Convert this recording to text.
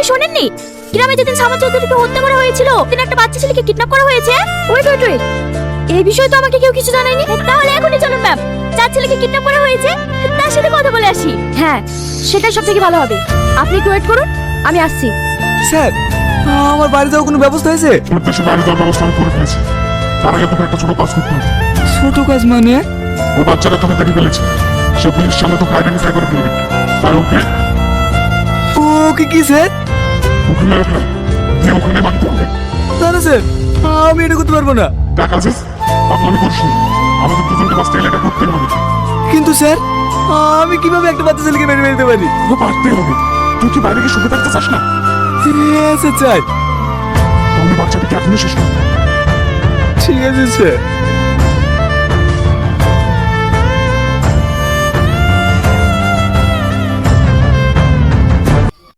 শোনেননি? গ্রামে যেদিন সামা চৌধুরীকে হত্যা করা হয়েছিল, সেদিন একটা বাচ্চা ছেলেকে কিডন্যাপ করা হয়েছে। ওয়েট ওয়েট ওয়েট, এই বিষয়ে তো আমাকে কেউ কিছু জানায়নি। তাহলে এখনই চলুন ম্যাম, যার ছেলেকে কিডন্যাপ করা হয়েছে তার সাথে কথা বলে আসি। হ্যাঁ, সেটাই সব থেকে ভালো হবে। আপনি একটু ওয়েট করুন, আমি আসছি। স্যার, আমার বাড়ি যাওয়ার কোনো ব্যবস্থা আছে? তোর দেশে বাইরে যাওয়ার ব্যবস্থা আমি করে ফেলেছি। তার আগে তোকে একটা ছোট কাজ করতে হবে। ছোট কাজ মানে? ও বাচ্চাটা তোকে দেখে ফেলেছে, সে পুলিশ সামনে তোকে আইডেন্টিফাই করে ফেলবে। তাই ওকে ওকে কি স্যার? ওকে মেরে ফেল, দিয়ে ওখানে মারতে হবে। না না স্যার, আমি এটা করতে পারবো না। দেখ আজিজ, আপনাকে করিস নি, আমাদের দুজনকে বাঁচতে গেলে এটা করতেই হবে। কিন্তু স্যার, আমি কিভাবে একটা বাচ্চা ছেলেকে মেরে ফেলতে পারি? ও পারতেই হবে। তুই কি বাইরে গিয়ে শুতে থাকতে চাস না? হ্যাঁ স্যার, চাই। তাহলে বাচ্চাটাকে এখনই শেষ কর। ঠিক আছে স্যার।